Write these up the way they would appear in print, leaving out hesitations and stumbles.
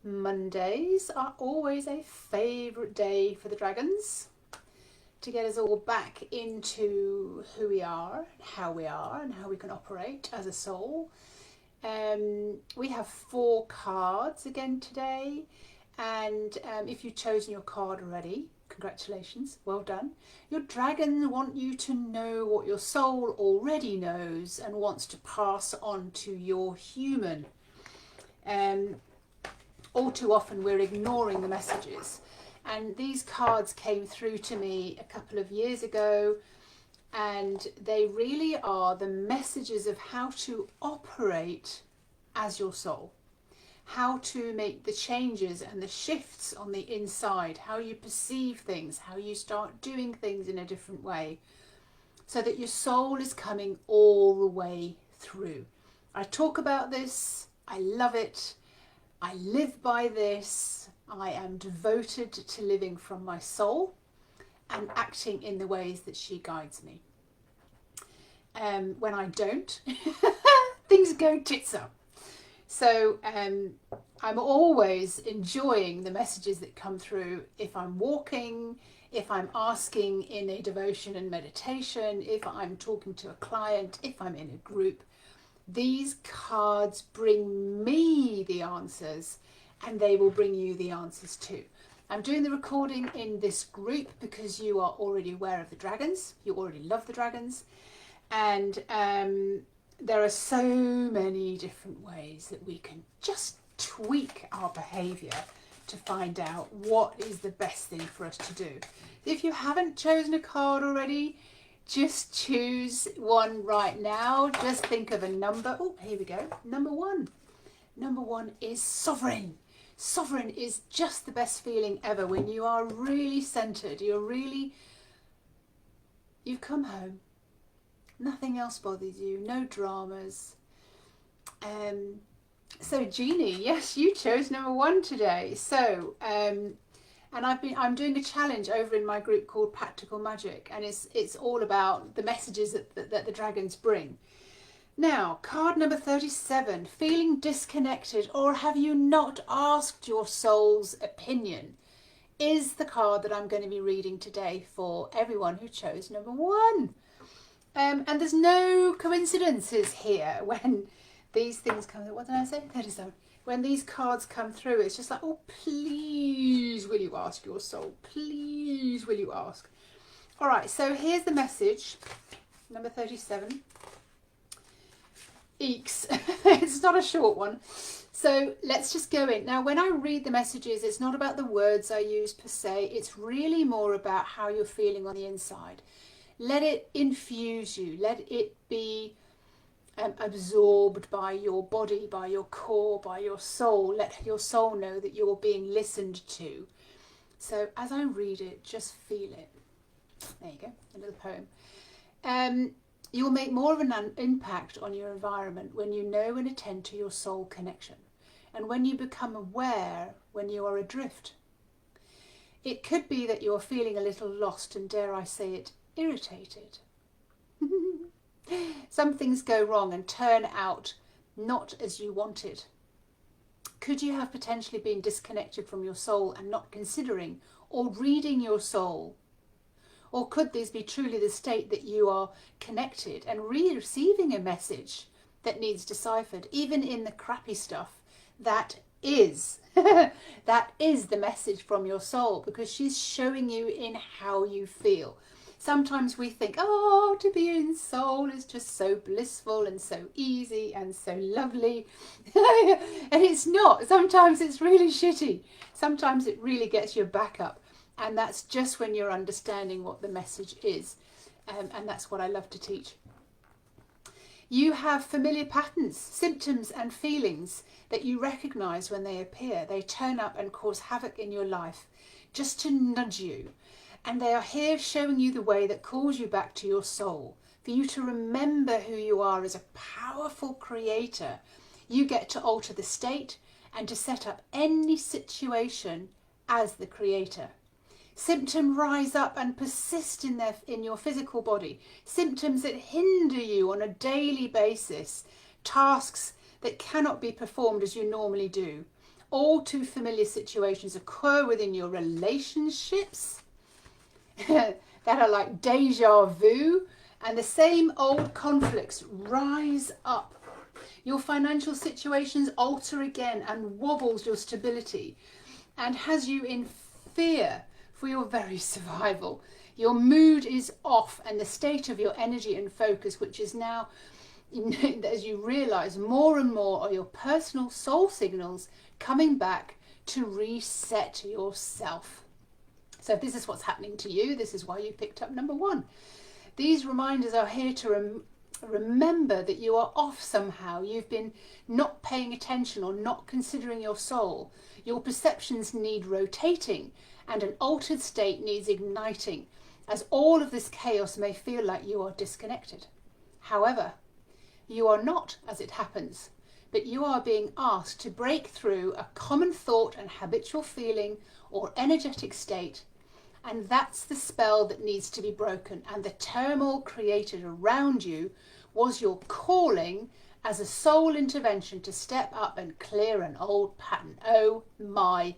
Mondays are always a favourite day for the dragons to get us all back into who we are, and how we can operate as a soul. We have 4 cards again today, and if you've chosen your card already, congratulations, well done. Your dragons want you to know what your soul already knows and wants to pass on to your human. All too often we're ignoring the messages, and these cards came through to me a couple of years ago, and they really are the messages of how to operate as your soul, how to make the changes and the shifts on the inside, how you perceive things, how you start doing things in a different way, so that your soul is coming all the way through. I talk about this, I love it, I live by this, I am devoted to living from my soul and acting in the ways that she guides me. When I don't, things go tits up. So I'm always enjoying the messages that come through if I'm walking, if I'm asking in a devotion and meditation, if I'm talking to a client, if I'm in a group. These cards bring me the answers, and they will bring you the answers too. I'm doing the recording in this group because you are already aware of the dragons. You already love the dragons. And there are so many different ways that we can just tweak our behaviour to find out what is the best thing for us to do. If you haven't chosen a card already, just choose one right now. Just think of a number. Oh, here we go. Number 1. Number 1 is sovereign. Sovereign is just the best feeling ever when you are really centered. You've come home. Nothing else bothers you. No dramas. So Jeannie, yes, you chose number 1 today. So, and I'm doing a challenge over in my group called Practical Magic, and it's all about the messages that the dragons bring. Now, card number 37, feeling disconnected, or have you not asked your soul's opinion, is the card that I'm going to be reading today for everyone who chose number 1. And there's no coincidences here when these things come. What did I say? 37. When these cards come through, it's just like, oh, please, will you ask your soul? Please, will you ask? All right, so here's the message, number 37. Eeks. It's not a short one. So let's just go in. Now, when I read the messages, it's not about the words I use per se. It's really more about how you're feeling on the inside. Let it infuse you. Let it be absorbed by your body, by your core, by your soul. Let your soul know that you're being listened to. So as I read it, just feel it. There you go, a little poem. You'll make more of an impact on your environment when you know and attend to your soul connection, and when you become aware when you are adrift. It could be that you're feeling a little lost and, dare I say it, irritated. Some things go wrong and turn out not as you wanted. Could you have potentially been disconnected from your soul and not considering or reading your soul? Or could this be truly the state that you are connected and receiving a message that needs deciphered, even in the crappy stuff? That is that is the message from your soul, because she's showing you in how you feel. Sometimes we think, oh, to be in soul is just so blissful and so easy and so lovely. And it's not. Sometimes it's really shitty. Sometimes it really gets your back up. And that's just when you're understanding what the message is. And that's what I love to teach. You have familiar patterns, symptoms and feelings that you recognise when they appear. They turn up and cause havoc in your life just to nudge you. And they are here showing you the way that calls you back to your soul, for you to remember who you are as a powerful creator. You get to alter the state and to set up any situation as the creator. Symptoms rise up and persist in your physical body. Symptoms that hinder you on a daily basis. Tasks that cannot be performed as you normally do. all too familiar situations occur within your relationships that are like deja vu, and the same old conflicts rise up. Your financial situations alter again and wobbles your stability and has you in fear for your very survival. Your mood is off, and the state of your energy and focus, which is now, as you realize more and more, are your personal soul signals coming back to reset yourself. So if this is what's happening to you, this is why you picked up number 1. These reminders are here to remember that you are off somehow. You've been not paying attention or not considering your soul. Your perceptions need rotating, and an altered state needs igniting, as all of this chaos may feel like you are disconnected. However, you are not, as it happens, but you are being asked to break through a common thought and habitual feeling or energetic state, and that's the spell that needs to be broken. And the turmoil created around you was your calling as a soul intervention to step up and clear an old pattern. Oh my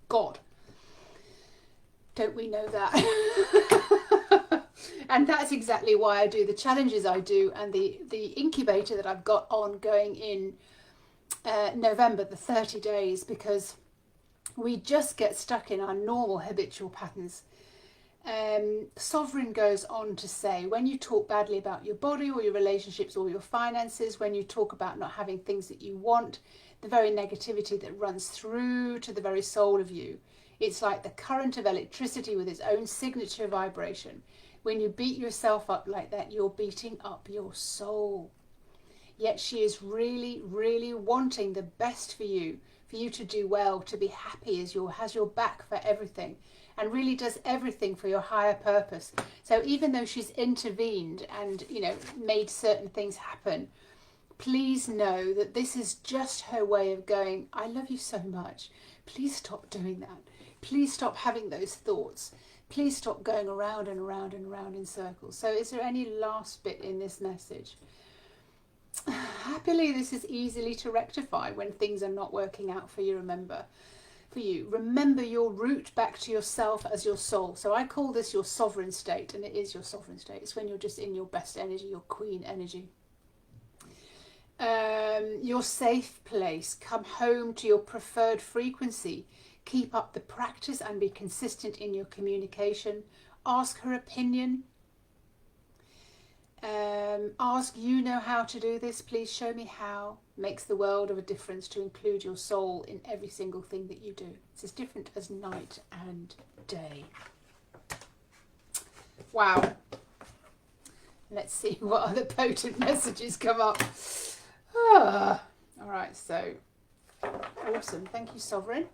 God. Don't we know that? And that's exactly why I do the challenges I do, and the incubator that I've got on going in November, the 30 days, because we just get stuck in our normal habitual patterns. Sovereign goes on to say, when you talk badly about your body or your relationships or your finances, when you talk about not having things that you want, the very negativity that runs through to the very soul of you, it's like the current of electricity with its own signature vibration. When you beat yourself up like that, you're beating up your soul. Yet she is really, really wanting the best for you to do well, to be happy, has your back for everything, and really does everything for your higher purpose. So even though she's intervened and, made certain things happen, please know that this is just her way of going, I love you so much. Please stop doing that. Please stop having those thoughts. Please stop going around and around and around in circles. So is there any last bit in this message? Happily, this is easily to rectify when things are not working out for you. Remember your route back to yourself as your soul. So I call this your sovereign state, and it is your sovereign state. It's when you're just in your best energy, your queen energy. Your safe place. Come home to your preferred frequency. Keep up the practice and be consistent in your communication. Ask her opinion. Ask, you know how to do this, please show me how. Makes the world of a difference to include your soul in every single thing that you do. It's as different as night and day. Wow. Let's see what other potent messages come up. All right, so awesome. Thank you, Sovereign.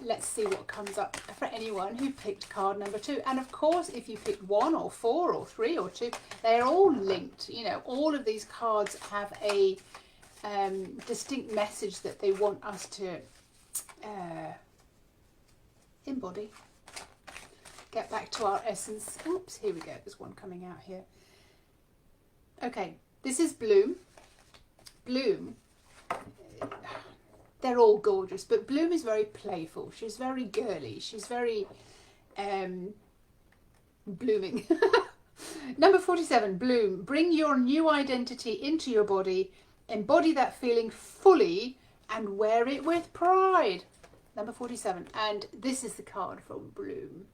Let's see what comes up for anyone who picked card number 2. And of course, if you picked 1 or 4 or 3 or 2, they're all linked. All of these cards have a distinct message that they want us to embody. Get back to our essence. Oops, here we go. There's one coming out here. Okay, this is Bloom. Bloom. They're all gorgeous, but Bloom is very playful. She's very girly. She's very blooming. Number 47, Bloom. Bring your new identity into your body. Embody that feeling fully and wear it with pride. Number 47. And this is the card from Bloom.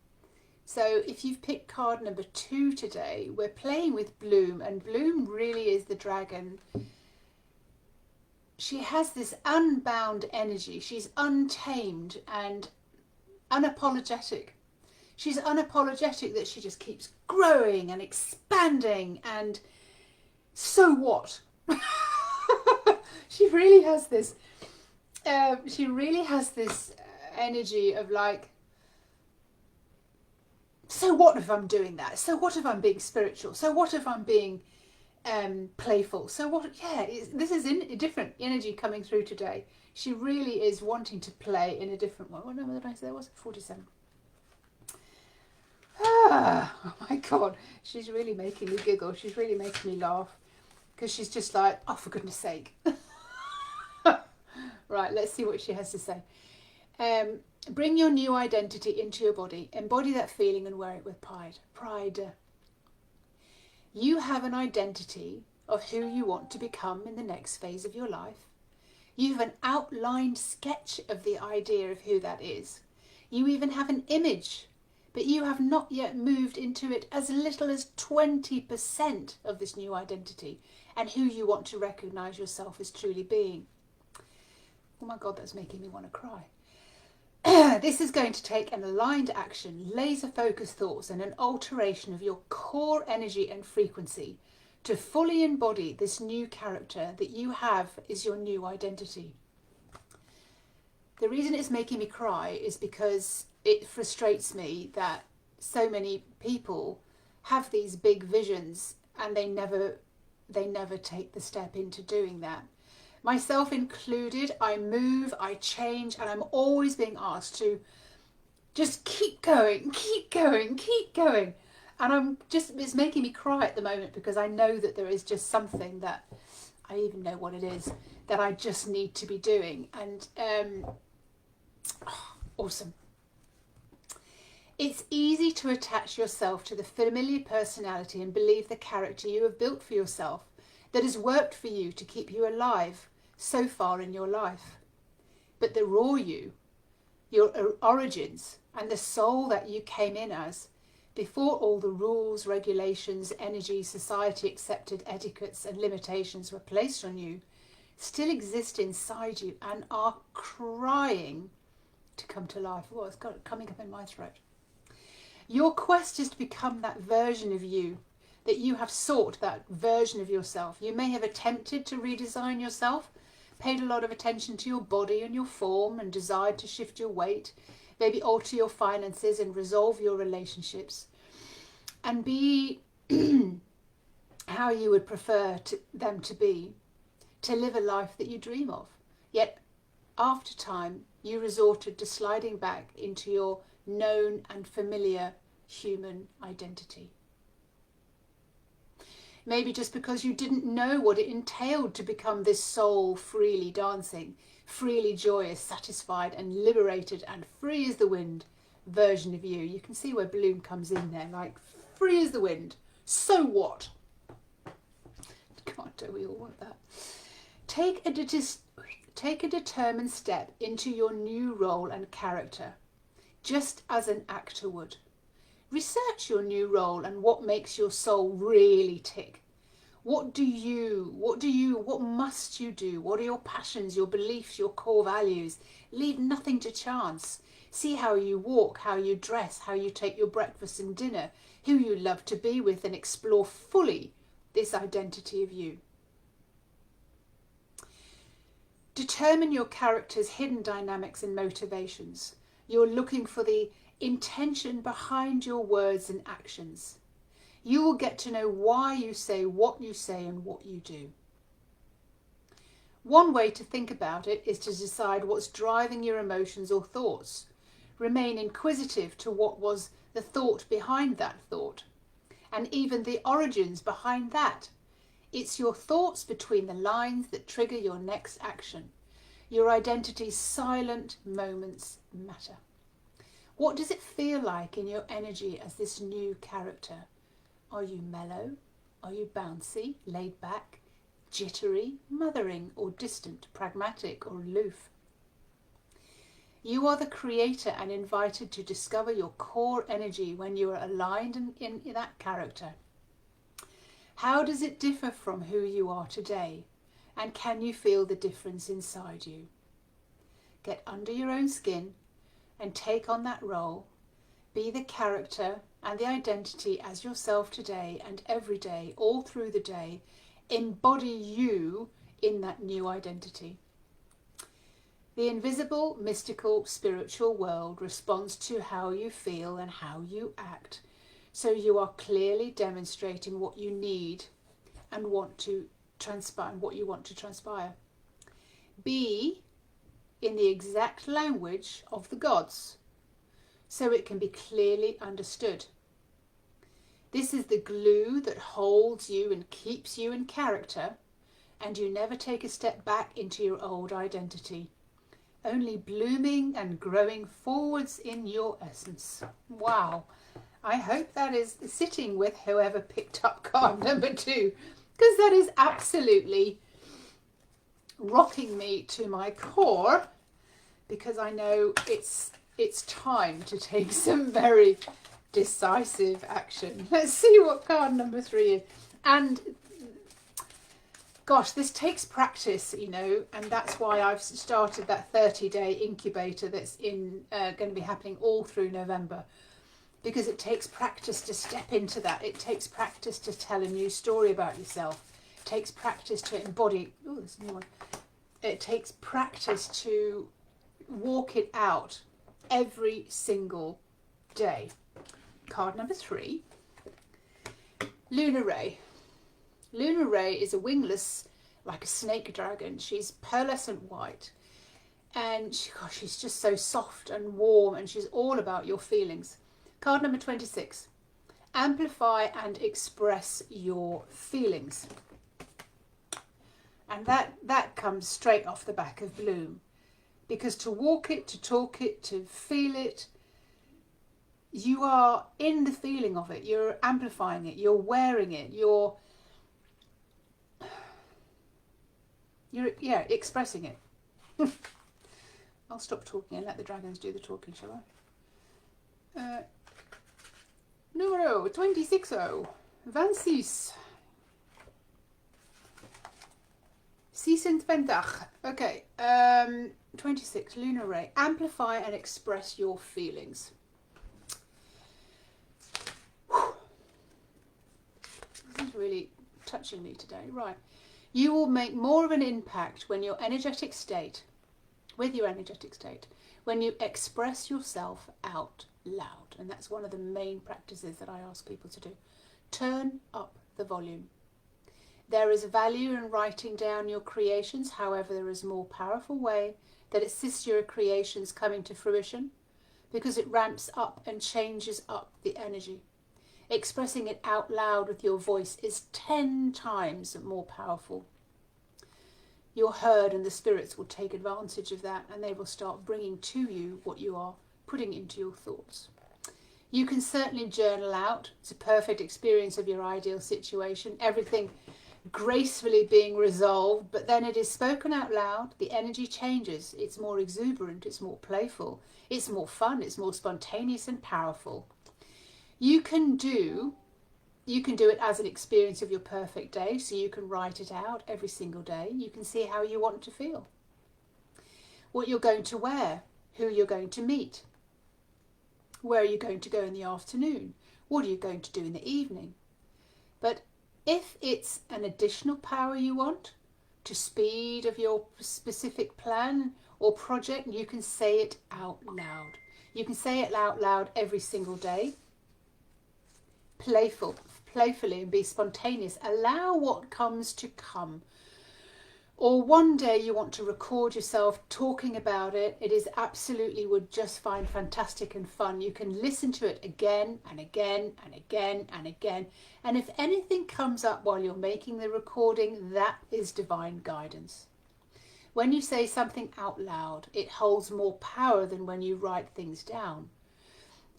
So if you've picked card number 2 today, we're playing with Bloom, and Bloom really is the dragon. She has this unbound energy. She's untamed and unapologetic. She's unapologetic that she just keeps growing and expanding, and so what? She really has this energy of like, so what if I'm doing that? So what if I'm being spiritual? So what if I'm being playful? So what? Yeah, this is a different energy coming through today. She really is wanting to play in a different way. What number did I say that was? 47. Oh my God, she's really making me giggle. She's really making me laugh, because she's just like, oh, for goodness sake. Right, let's see what she has to say. Bring your new identity into your body. Embody that feeling and wear it with pride. Pride. You have an identity of who you want to become in the next phase of your life. You have an outlined sketch of the idea of who that is. You even have an image, but you have not yet moved into it as little as 20% of this new identity and who you want to recognise yourself as truly being. Oh my God, that's making me want to cry. This is going to take an aligned action, laser focused thoughts and an alteration of your core energy and frequency to fully embody this new character that you have is your new identity. The reason it's making me cry is because it frustrates me that so many people have these big visions and they never take the step into doing that. Myself included, I move, I change, and I'm always being asked to just keep going, keep going, keep going. And it's making me cry at the moment because I know that there is just something that, I even know what it is, that I just need to be doing. And awesome. It's easy to attach yourself to the familiar personality and believe the character you have built for yourself that has worked for you to keep you alive so far in your life. But the raw you, your origins, and the soul that you came in as, before all the rules, regulations, energy, society accepted etiquettes and limitations were placed on you, still exist inside you and are crying to come to life. Oh, it's got it coming up in my throat. Your quest is to become that version of you that you have sought, that version of yourself. You may have attempted to redesign yourself, paid a lot of attention to your body and your form and desired to shift your weight, maybe alter your finances and resolve your relationships and be how you would prefer them to be, to live a life that you dream of. Yet after time, you resorted to sliding back into your known and familiar human identity. Maybe just because you didn't know what it entailed to become this soul freely dancing, freely joyous, satisfied and liberated and free as the wind version of you. You can see where Bloom comes in there, like free as the wind. So what? God, don't we all want that? Take a determined step into your new role and character, just as an actor would. Research your new role and what makes your soul really tick. What must you do? What are your passions, your beliefs, your core values? Leave nothing to chance. See how you walk, how you dress, how you take your breakfast and dinner, who you love to be with, and explore fully this identity of you. Determine your character's hidden dynamics and motivations. You're looking for the intention behind your words and actions. You will get to know why you say and what you do. One way to think about it is to decide what's driving your emotions or thoughts. Remain inquisitive to what was the thought behind that thought, and even the origins behind that. It's your thoughts between the lines that trigger your next action. Your identity's silent moments matter. What does it feel like in your energy as this new character? Are you mellow? Are you bouncy, laid back, jittery, mothering or distant, pragmatic or aloof? You are the creator and invited to discover your core energy when you are aligned in that character. How does it differ from who you are today? And can you feel the difference inside you? Get under your own skin and take on that role. Be the character and the identity as yourself today and every day, all through the day. Embody you in that new identity. The invisible, mystical, spiritual world responds to how you feel and how you act. So you are clearly demonstrating what you need and want to transpire, and what you want to transpire. Be in the exact language of the gods, so it can be clearly understood. This is the glue that holds you and keeps you in character, and you never take a step back into your old identity. only blooming and growing forwards in your essence. Wow. I hope that is sitting with whoever picked up card number 2, because that is absolutely rocking me to my core, because I know it's time to take some very decisive action. Let's see what card number 3 is. And gosh, this takes practice, you know, and that's why I've started that 30-day incubator that's going to be happening all through November, because it takes practice to step into that. It takes practice to tell a new story about yourself. It takes practice to embody. Oh, there's a new one. It takes practice to walk it out every single day. Card number 3, Lunar Ray. Lunar Ray is a wingless, like a snake dragon. She's pearlescent white, and she's just so soft and warm, and she's all about your feelings. Card number 26, amplify and express your feelings. And that comes straight off the back of Bloom, because to walk it, to talk it, to feel it, you are in the feeling of it. You're amplifying it. You're wearing it. You're expressing it. I'll stop talking and let the dragons do the talking, shall I? Numero 26, 26. 26. Okay, 26, Lunar Ray. Amplify and express your feelings. Whew. This is really touching me today. Right. You will make more of an impact when your energetic state, when you express yourself out loud. And that's one of the main practices that I ask people to do. Turn up the volume. There is value in writing down your creations. However, there is a more powerful way that assists your creations coming to fruition, because it ramps up and changes up the energy. Expressing it out loud with your voice is 10 times more powerful. You're heard, and the spirits will take advantage of that, and they will start bringing to you what you are putting into your thoughts. You can certainly journal out. It's a perfect experience of your ideal situation, everything gracefully being resolved, but then it is spoken out loud. The energy changes. It's more exuberant, it's more playful, it's more fun, it's more spontaneous and powerful. You can do it as an experience of your perfect day, so you can write it out every single day. You can see how you want to feel, what you're going to wear, who you're going to meet, where are you going to go in the afternoon, what are you going to do in the evening. But if it's an additional power you want to speed of your specific plan or project, you can say it out loud. You can say it out loud every single day. Playfully, and be spontaneous. Allow what comes to come. Or one day you want to record yourself talking about it. It is absolutely, would just find fantastic and fun. You can listen to it again and again and again and again. And if anything comes up while you're making the recording, that is divine guidance. When you say something out loud, it holds more power than when you write things down.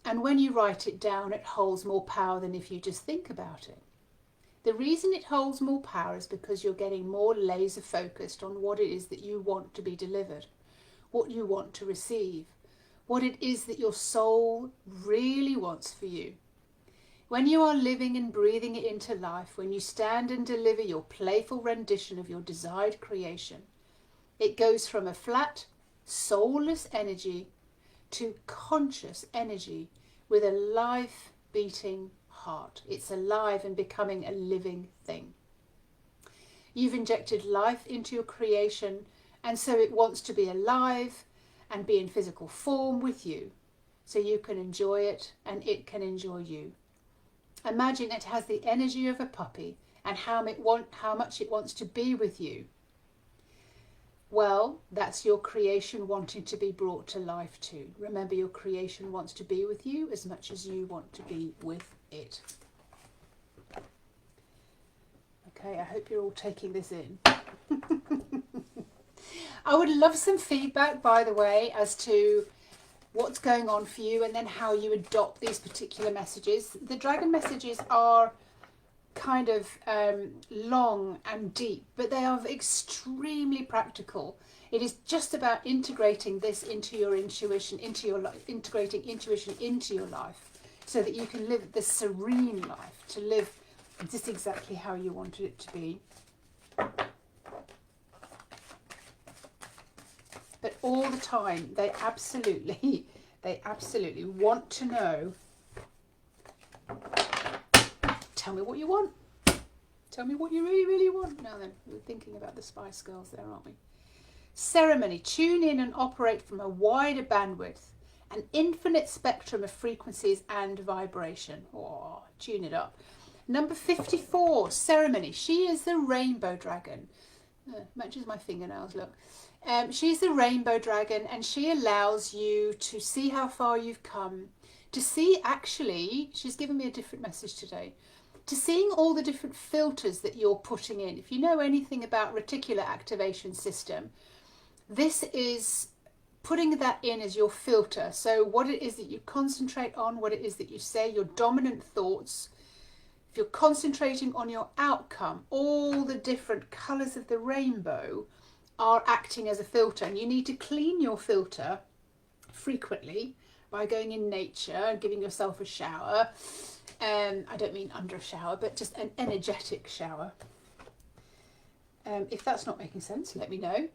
And when you write it down, it holds more power than if you just think about it. The reason it holds more power is because you're getting more laser focused on what it is that you want to be delivered, what you want to receive, what it is that your soul really wants for you. When you are living and breathing it into life, when you stand and deliver your playful rendition of your desired creation, it goes from a flat, soulless energy to conscious energy with a life beating heart. It's alive and becoming a living thing. You've injected life into your creation, and so it wants to be alive and be in physical form with you, so you can enjoy it and it can enjoy you. Imagine it has the energy of a puppy and how much it wants to be with you. Well, that's your creation wanting to be brought to life too. Remember, your creation wants to be with you as much as you want to be with it. Okay, I hope you're all taking this in. I would love some feedback, by the way, as to what's going on for you and then how you adopt these particular messages. The dragon messages are kind of long and deep, but they are extremely practical. It is just about integrating this into your intuition, into your life, integrating intuition into your life, so that you can live the serene life, to live just exactly how you wanted it to be. But all the time, they absolutely want to know. Tell me what you want. Tell me what you really, really want. Now then, we're thinking about the Spice Girls there, aren't we? Ceremony. Tune in and operate from a wider bandwidth, an infinite spectrum of frequencies and vibration. Oh, tune it up. Number 54, ceremony. She is the rainbow dragon. Matches my fingernails, look. She's the rainbow dragon, and she allows you to see how far you've come, to see, actually, she's given me a different message today, to seeing all the different filters that you're putting in. If you know anything about reticular activation system, this is putting that in as your filter. So what it is that you concentrate on, what it is that you say, your dominant thoughts. If you're concentrating on your outcome, all the different colours of the rainbow are acting as a filter, and you need to clean your filter frequently by going in nature and giving yourself a shower. I don't mean under a shower, but just an energetic shower. If that's not making sense, let me know.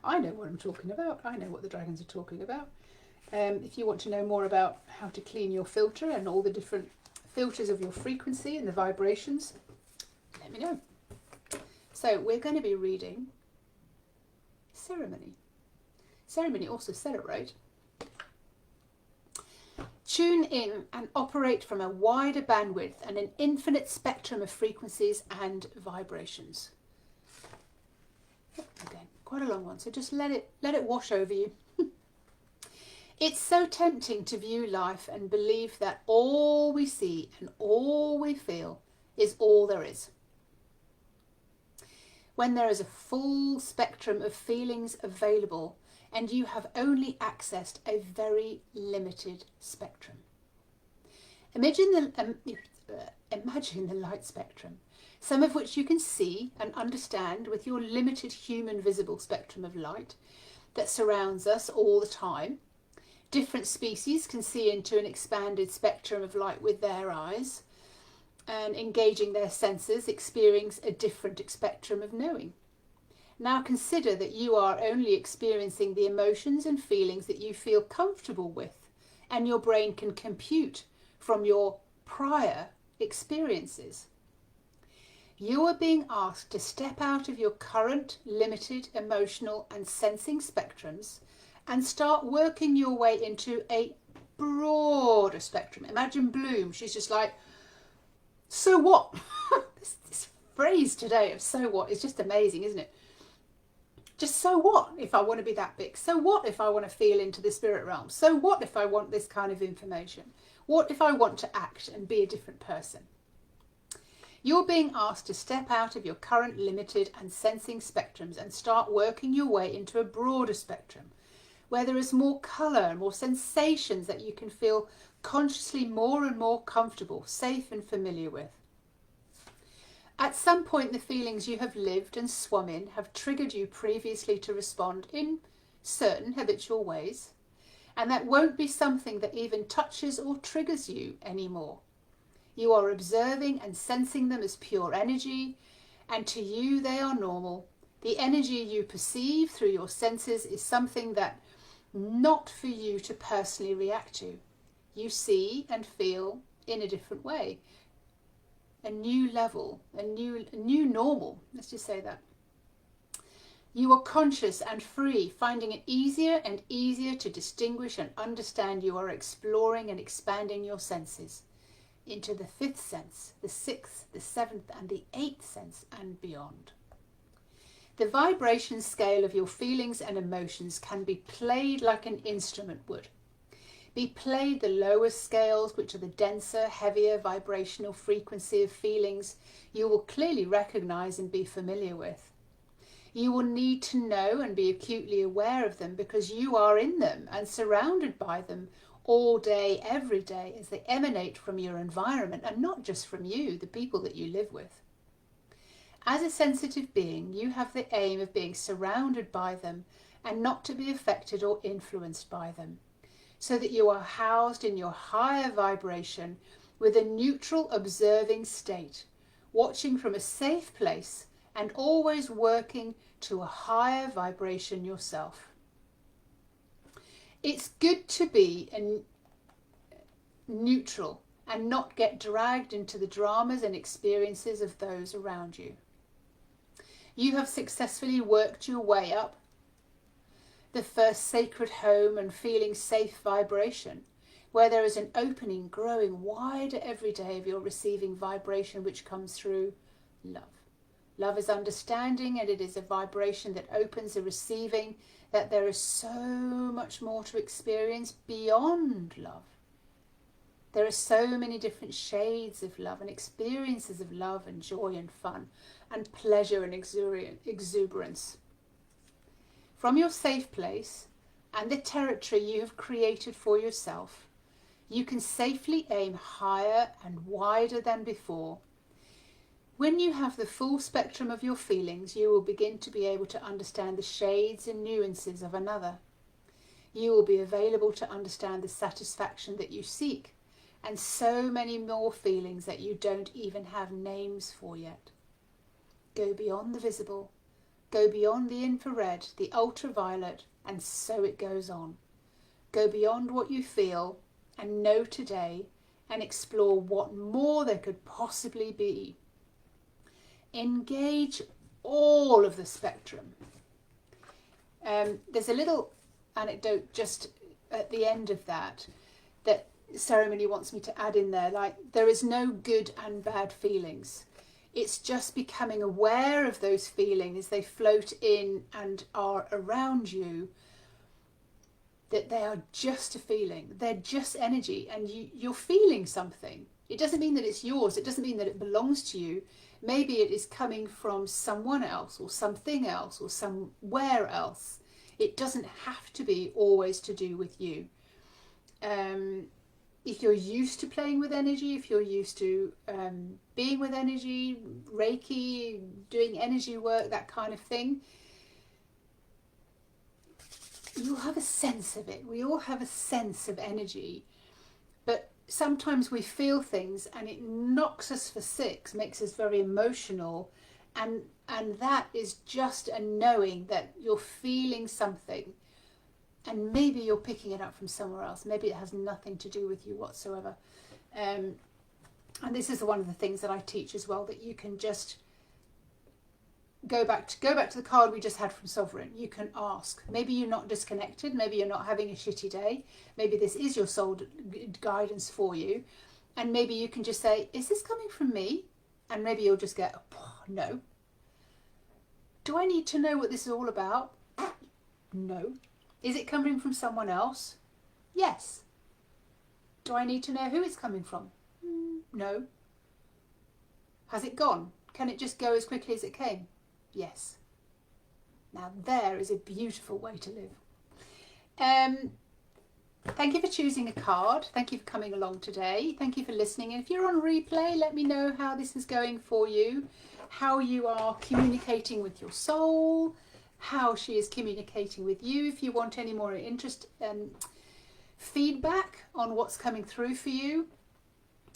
I know what I'm talking about. I know what the dragons are talking about. If you want to know more about how to clean your filter and all the different filters of your frequency and the vibrations, let me know. So we're going to be reading ceremony. Ceremony, also celebrate. Tune in and operate from a wider bandwidth and an infinite spectrum of frequencies and vibrations. Again, quite a long one, so just let it wash over you. It's so tempting to view life and believe that all we see and all we feel is all there is, when there is a full spectrum of feelings available and you have only accessed a very limited spectrum. Imagine the light spectrum, some of which you can see and understand with your limited human visible spectrum of light that surrounds us all the time. Different species can see into an expanded spectrum of light with their eyes, and engaging their senses experience a different spectrum of knowing. Now consider that you are only experiencing the emotions and feelings that you feel comfortable with, and your brain can compute from your prior experiences. You are being asked to step out of your current limited emotional and sensing spectrums and start working your way into a broader spectrum. Imagine Bloom. She's just like, so what? this phrase today of so what is just amazing, isn't it? Just so what if I want to be that big? So what if I want to feel into the spirit realm? So what if I want this kind of information? What if I want to act and be a different person? You're being asked to step out of your current limited and sensing spectrums and start working your way into a broader spectrum, where there is more colour, more sensations that you can feel consciously more and more comfortable, safe and familiar with. At some point, the feelings you have lived and swum in have triggered you previously to respond in certain habitual ways, and that won't be something that even touches or triggers you anymore. You are observing and sensing them as pure energy, and to you they are normal. The energy you perceive through your senses is something that not for you to personally react to. You see and feel in a different way. A new level, a new normal, let's just say that. You are conscious and free, finding it easier and easier to distinguish and understand. You are exploring and expanding your senses into the fifth sense, the sixth, the seventh and the eighth sense and beyond. The vibration scale of your feelings and emotions can be played like an instrument would. Be played the lower scales, which are the denser, heavier vibrational frequency of feelings you will clearly recognize and be familiar with. You will need to know and be acutely aware of them because you are in them and surrounded by them all day, every day, as they emanate from your environment and not just from you, the people that you live with. As a sensitive being, you have the aim of being surrounded by them and not to be affected or influenced by them, so that you are housed in your higher vibration with a neutral observing state, watching from a safe place and always working to a higher vibration yourself. It's good to be neutral and not get dragged into the dramas and experiences of those around you. You have successfully worked your way up the first sacred home and feeling safe vibration, where there is an opening growing wider every day of your receiving vibration, which comes through love. Love is understanding, and it is a vibration that opens the receiving, that there is so much more to experience beyond love. There are so many different shades of love and experiences of love and joy and fun and pleasure and exuberance. From your safe place and the territory you have created for yourself, you can safely aim higher and wider than before. When you have the full spectrum of your feelings, you will begin to be able to understand the shades and nuances of another. You will be available to understand the satisfaction that you seek, and so many more feelings that you don't even have names for yet. Go beyond the visible, go beyond the infrared, the ultraviolet, and so it goes on. Go beyond what you feel and know today, and explore what more there could possibly be. Engage all of the spectrum. There's a little anecdote just at the end of that Ceremony wants me to add in there, like there is no good and bad feelings. It's just becoming aware of those feelings as they float in and are around you, that they are just a feeling. They're just energy, and you're feeling something. It doesn't mean that it's yours. It doesn't mean that it belongs to you. Maybe it is coming from someone else or something else or somewhere else. It doesn't have to be always to do with you. If you're used to playing with energy, if you're used to being with energy, Reiki, doing energy work, that kind of thing, you'll have a sense of it. We all have a sense of energy, but sometimes we feel things and it knocks us for six, makes us very emotional, and that is just a knowing that you're feeling something. And maybe you're picking it up from somewhere else. Maybe it has nothing to do with you whatsoever. And this is one of the things that I teach as well, that you can just go back to the card we just had from Sovereign. You can ask. Maybe you're not disconnected. Maybe you're not having a shitty day. Maybe this is your soul guidance for you. And maybe you can just say, is this coming from me? And maybe you'll just get, oh, no. Do I need to know what this is all about? No. Is it coming from someone else? Yes. Do I need to know who it's coming from? No. Has it gone? Can it just go as quickly as it came? Yes. Now there is a beautiful way to live. Thank you for choosing a card. Thank you for coming along today. Thank you for listening. And if you're on replay, let me know how this is going for you, how you are communicating with your soul, how she is communicating with you. If you want any more interest and feedback on what's coming through for you,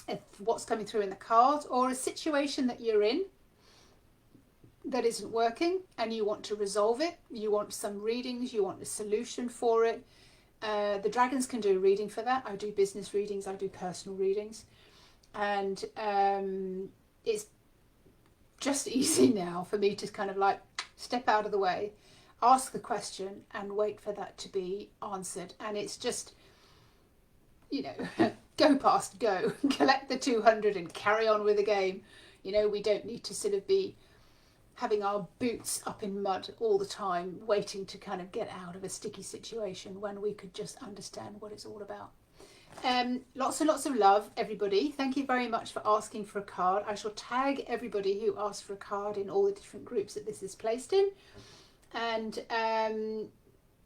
if what's coming through in the cards, or a situation that you're in that isn't working and you want to resolve it, you want some readings, you want a solution for it, the dragons can do a reading for that. I do business readings, I do personal readings, and it's just easy now for me to kind of like step out of the way, ask the question and wait for that to be answered. And it's just, you know, go past go, collect the 200 and carry on with the game. You know, we don't need to sort of be having our boots up in mud all the time, waiting to kind of get out of a sticky situation when we could just understand what it's all about. Lots and lots of love, everybody. Thank you very much for asking for a card. I shall tag everybody who asked for a card in all the different groups that this is placed in. And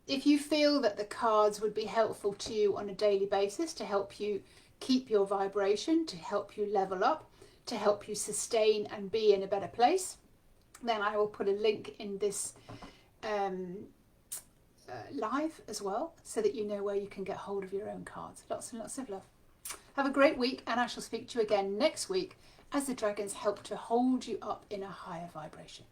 if you feel that the cards would be helpful to you on a daily basis to help you keep your vibration, to help you level up, to help you sustain and be in a better place, then I will put a link in this live as well, so that you know where you can get hold of your own cards. Lots and lots of love. Have a great week, and I shall speak to you again next week as the dragons help to hold you up in a higher vibration.